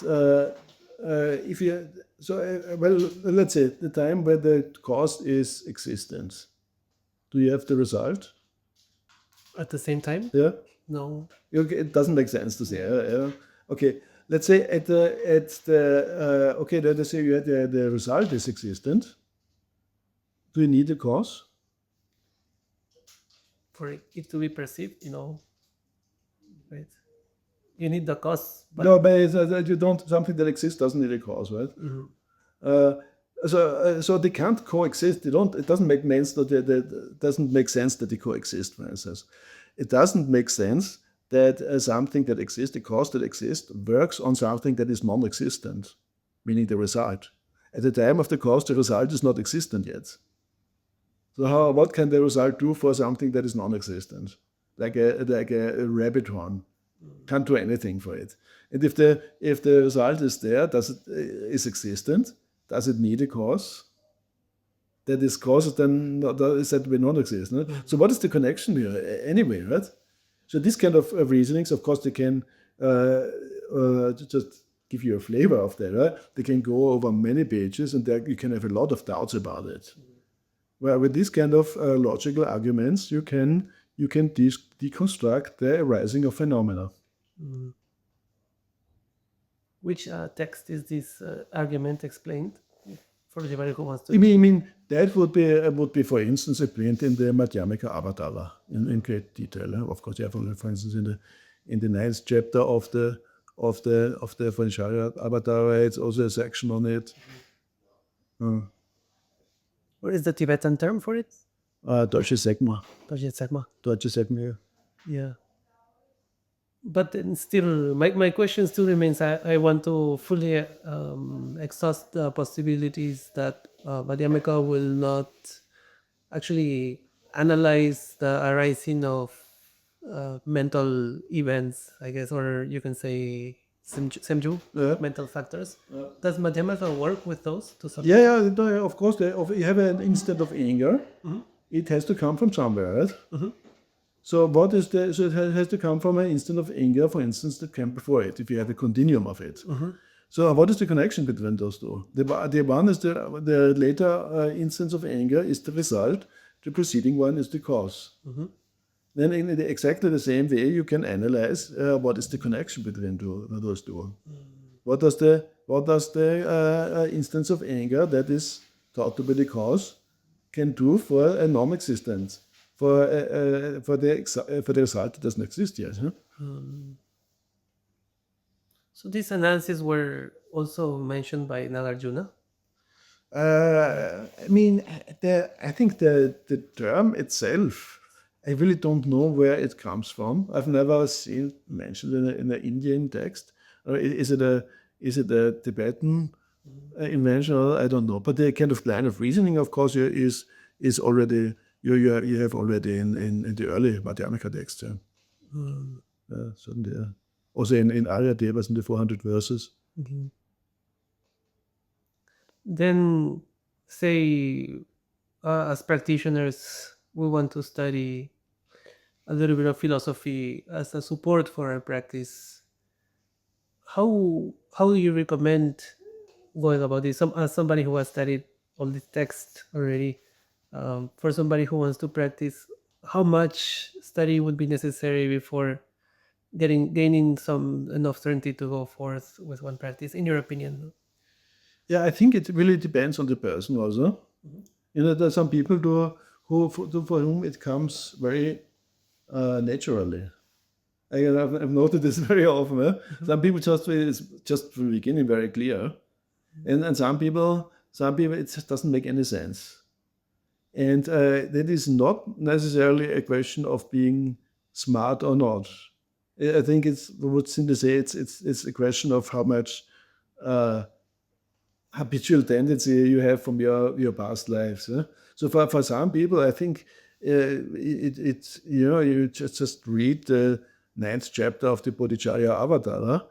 if you let's say the time where the cause is existence. Do you have the result? At the same time? Yeah. No. Okay, it doesn't make sense to say. Okay, let's say let's say you had the result is existent. Do you need a cause? For it to be perceived, right? You need the cause. But No, but you don't. Something that exists doesn't need a cause, right? So they can't coexist. They don't. It doesn't make sense that doesn't make sense that they coexist. For instance, it doesn't make sense that something that exists, a cause that exists, works on something that is non-existent, meaning the result. At the time of the cause, the result is not existent yet. So what can the result do for something that is non-existent, like a rabbit horn? Can't do anything for it. And if the result is there, is existent, does it need a cause? That is cause then is said to be non-existent. So what is the connection here anyway, right? So these kind of reasonings, of course, they can just give you a flavor of that. Right? They can go over many pages, and there you can have a lot of doubts about it. Where with these kind of logical arguments, you can deconstruct the arising of phenomena. Which text is this argument explained? For anybody who wants to. I mean that would be, for instance, explained in the Madhyamaka Avatara in great detail. Of course, yeah, for instance, in the ninth chapter of the Vanshara Avatara, it's also a section on it. What is the Tibetan term for it? Deutsche Segma. Deutsche Segma. Yeah. But then still, my question still remains. I want to fully exhaust the possibilities that Madhyamaka will not actually analyze the arising of mental events, I guess, or you can say semju, mental factors. Does Madhyamaka work with those to some Yeah, of course. You have an instant of anger. It has to come from somewhere, right? So it has to come from an instant of anger, for instance, that came before it, if you have a continuum of it. So what is the connection between those two? The one is the later instance of anger is the result, the preceding one is the cause. Then in exactly the same way, you can analyze what is the connection between those two. What does the instance of anger that is thought to be the cause can do for a non-existence? For the result that doesn't exist yet. Huh? So these analyses were also mentioned by Nagarjuna. I think the term itself, I really don't know where it comes from. I've never seen it mentioned in an Indian text. Or is it a Tibetan invention? I don't know. But the kind of line of reasoning, of course, is is already you have already in the early Madhyamaka text. Yeah. Certainly. Yeah. Also in Arya Devas in the 400 verses. Mhm. Then, say, as practitioners, we want to study a little bit of philosophy as a support for our practice. How do you recommend going about this? As somebody who has studied all this text already, for somebody who wants to practice, how much study would be necessary before gaining some enough certainty to go forth with one practice, in your opinion? Yeah, I think it really depends on the person also. There are some people for whom it comes very naturally. I've noted this very often. Some people it's just from the beginning very clear, and some people it just doesn't make any sense. And that is not necessarily a question of being smart or not. I think it's, we would simply say it's a question of how much habitual tendency you have from your past lives. So for some people, I think it's you just read the 9th chapter of the Bodhicharya Avatar,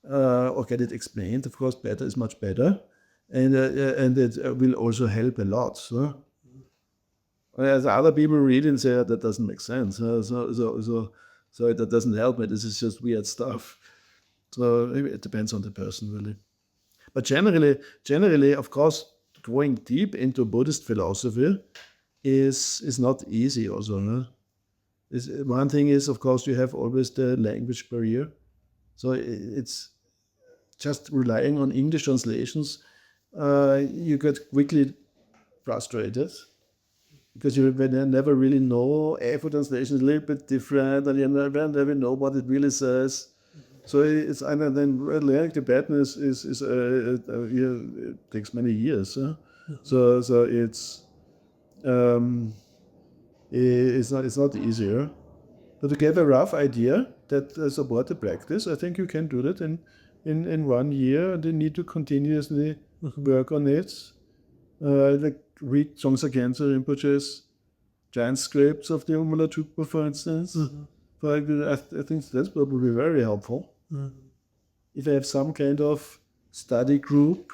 or get it explained. Of course, better is much better, and it will also help a lot. Whereas other people read and say that doesn't make sense. So that doesn't help me. This is just weird stuff. So maybe it depends on the person really. But generally, of course, going deep into Buddhist philosophy is not easy. Also, no? One thing is, of course, you have always the language barrier. So it's just relying on English translations. You get quickly frustrated because you never really know. Every translation is a little bit different, and you never know what it really says. So it's and then learning Tibetan it takes many years. So it's not easier. But to get a rough idea that support the practice, I think you can do that in 1 year. And you need to continuously work on it. Like read Dzongsa Khyentse Rinpoche's transcripts of the Umala Chukpa, for instance. I think that's probably very helpful. If I have some kind of study group,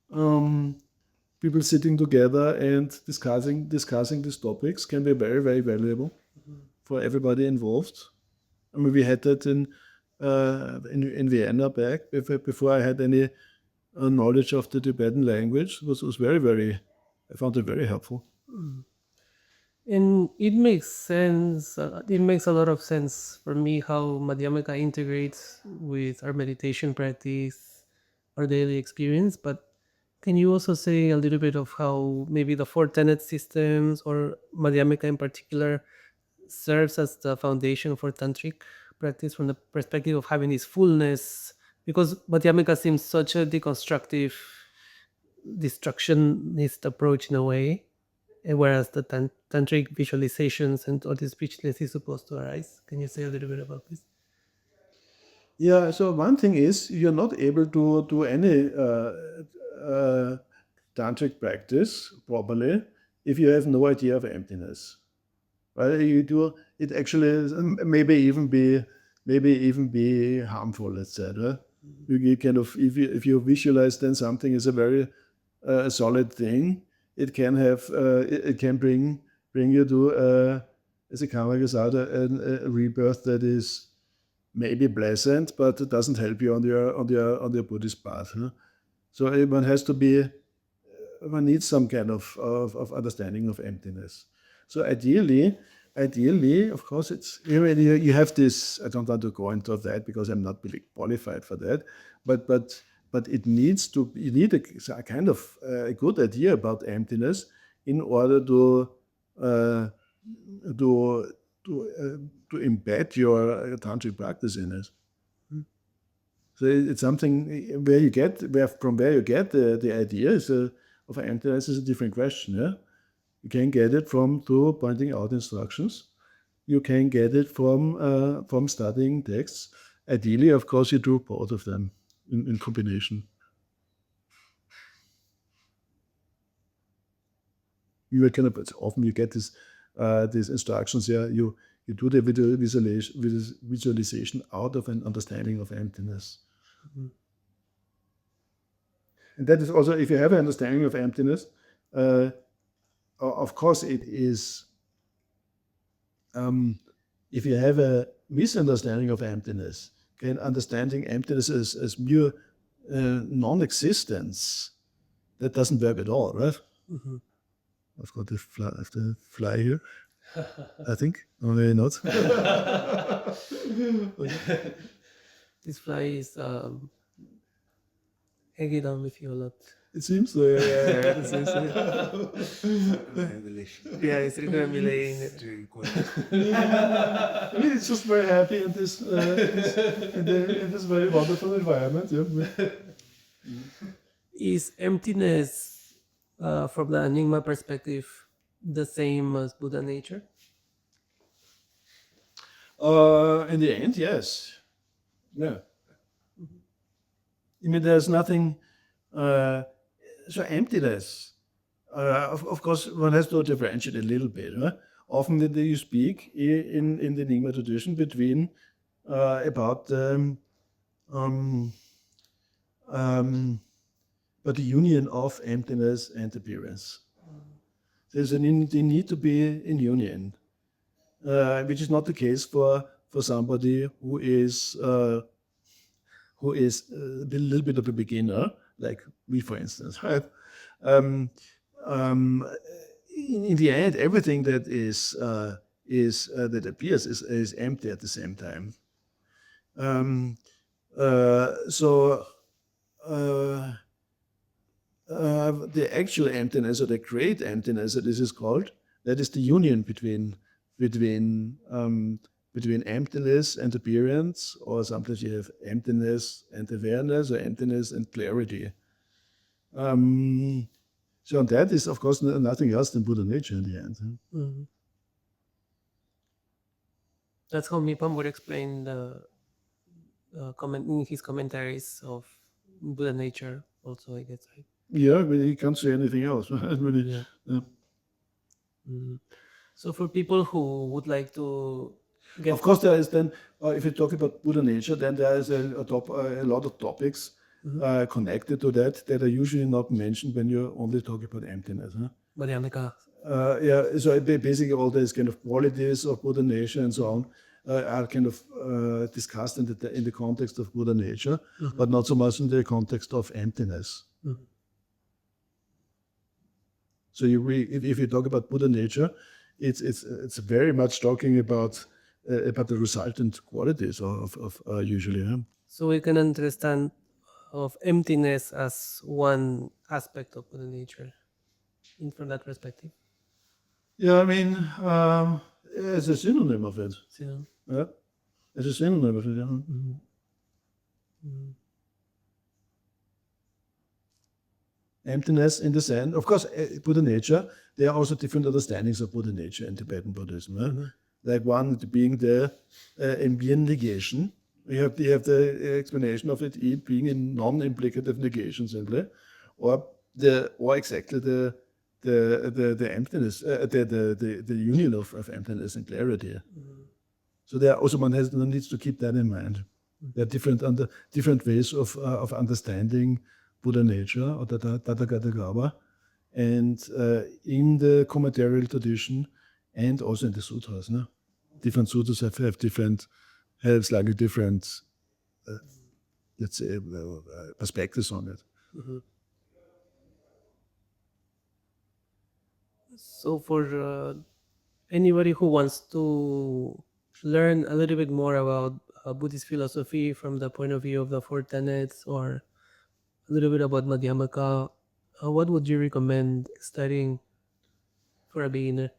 people sitting together and discussing these topics can be very, very valuable for everybody involved. I mean, we had that in Vienna back before I had any knowledge of the Tibetan language. It was very, very. I found it very helpful. And it makes sense. It makes a lot of sense for me how Madhyamaka integrates with our meditation practice, our daily experience. But can you also say a little bit of how maybe the 4 tenet systems or Madhyamaka in particular serves as the foundation for tantric practice from the perspective of having this fullness? Because Madhyamaka seems such a deconstructive, destructionist approach in a way, whereas the tantric visualizations and all this speechless is supposed to arise. Can you say a little bit about this? Yeah, so one thing is you're not able to do any tantric practice properly if you have no idea of emptiness. Right? You do it actually maybe even be harmful. Let's say, right? You kind of if you visualize then something is a very solid thing, it can have it can bring you to as a karma result a rebirth that is maybe pleasant, but it doesn't help you on your Buddhist path. Huh? So one has to be, one needs some kind of understanding of emptiness. So ideally, of course, it's you have this. I don't want to go into that because I'm not really qualified for that. But it needs to. You need a kind of a good idea about emptiness in order to uh, to to embed your tantric practice in it. So it's something where you get from where you get the idea of emptiness is a different question. Yeah, you can get it from through pointing out instructions. You can get it from studying texts. Ideally, of course, you do both of them in combination. you are kind of often you get these instructions. Yeah, you do the visualization out of an understanding of emptiness. Mhm. And that is also, if you have an understanding of emptiness, of course it is, if you have a misunderstanding of emptiness, okay, understanding emptiness as mere non-existence, that doesn't work at all, right? Mhm. I've got the fly here, I think. Or maybe not. This fly is hanging on with you a lot. It seems so. Yeah. It seems so. Yeah, it's recirculating it. I mean, it's just very happy in this in this very wonderful environment. Yeah. Is emptiness, from the Nyingma perspective, the same as Buddha nature? In the end, yes. Yeah. I mean, there's nothing. So emptiness. Of course, one has to differentiate a little bit. Huh? Often you speak in the Nyingma tradition between about but the union of emptiness and appearance. They need to be in union, which is not the case for somebody who is a little bit of a beginner, like me, for instance. Right? In the end, everything that that appears is empty at the same time. The actual emptiness, or the great emptiness, that this is called, that is the union between emptiness and appearance, or sometimes you have emptiness and awareness, or emptiness and clarity. So that is, of course, nothing else than Buddha nature in the end. Mm-hmm. That's how Mipam would explain the in his commentaries of Buddha nature also, I guess. Right? Yeah, but he can't say anything else. Yeah. Mm-hmm. So for people who would like to get... Of course, there is then, if you talk about Buddha nature, then there is a lot of topics connected to that are usually not mentioned when you only talk about emptiness. Huh? Madhyamaka. Yeah, so basically all these kind of qualities of Buddha nature and so on are kind of discussed in the context of Buddha nature, but not so much in the context of emptiness. So if you talk about Buddha nature, it's very much talking about the resultant qualities of usually. Huh? So we can understand of emptiness as one aspect of Buddha nature, from that perspective. Yeah, I mean, it's a synonym of it. Yeah, it's a synonym of it. Yeah. Emptiness in the sense, of course, Buddha nature, there are also different understandings of Buddha nature in Tibetan Buddhism. Right? Like one being the being negation. You have the explanation of it being in non-implicative negation simply, or exactly the emptiness, the union of emptiness and clarity. So there also one needs to keep that in mind. There are different ways of understanding Buddha nature, or Tathagata, and in the commentarial tradition, and also in the sutras. No? Different sutras have slightly different, let's say, perspectives on it. So for anybody who wants to learn a little bit more about Buddhist philosophy from the point of view of the Four Tenets, or a little bit about Madhyamaka, what would you recommend studying for a beginner?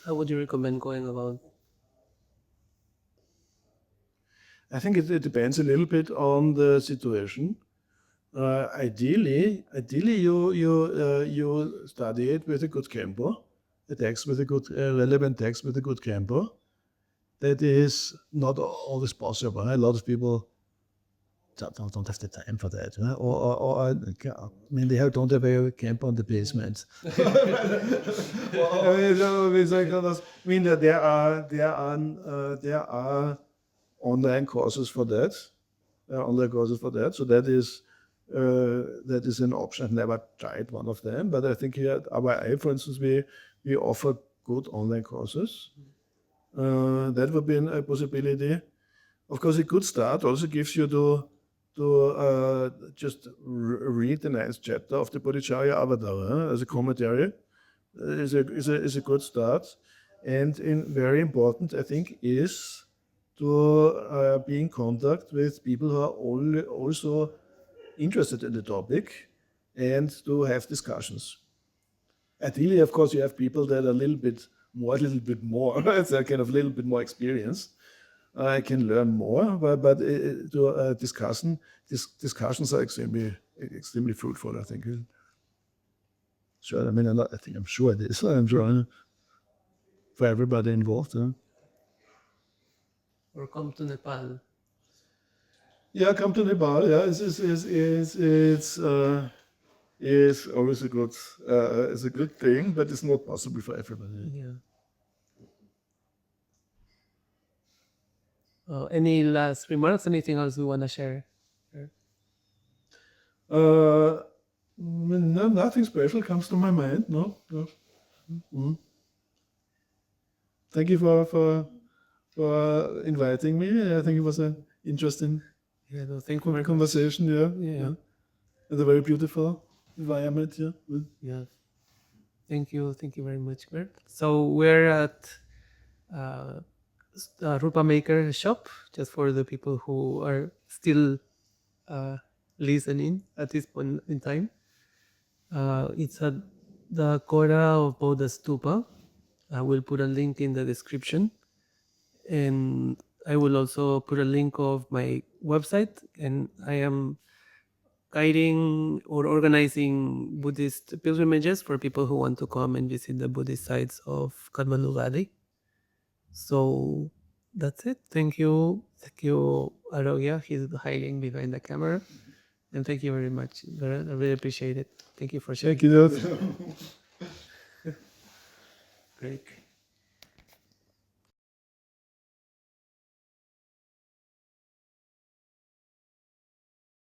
How would you recommend going about? I think it depends a little bit on the situation. Ideally, you study it with a good Kempo, a text with a good relevant text with a good Kempo. That is not always possible. A lot of people don't have the time for that. Or I mean, they don't have a camp on the basement. I mean, there are online courses for that. So that is an option. I've never tried one of them, but I think here at RYI, for instance, we offer good online courses. That would be a possibility. Of course, a good start also gives you to just read the ninth chapter of the Bodhicharya Avatar as a commentary. Is a good start, and very important, I think, is to be in contact with people who are also interested in the topic and to have discussions. Ideally, of course, you have people that are a little bit more, it's a kind of little bit more experienced. I can learn more, but discussions are extremely fruitful, I think. Sure, I mean, I'm sure it is. I'm sure for everybody involved. Or come to Nepal. Yeah, come to Nepal. Yeah, it's always a good thing, but it's not possible for everybody. Yeah. Any last remarks? Anything else we want to share? No, nothing special comes to my mind. No. Mm. Thank you for inviting me. I think it was an interesting Thank you conversation. Yeah. And a very beautiful environment. Yeah. Thank you very much, Gerd. So we're at Rupa Maker shop, just for the people who are still listening at this point in time. It's at the Kora of Bodha Stupa. I will put a link in the description, and I will also put a link of my website, and I am guiding or organizing Buddhist pilgrimages for people who want to come and visit the Buddhist sites of Kathmandu Valley. So that's it. Thank you, Arogya. He's hiding behind the camera. And thank you very much. I really appreciate it. Thank you for sharing. Thank you. Great.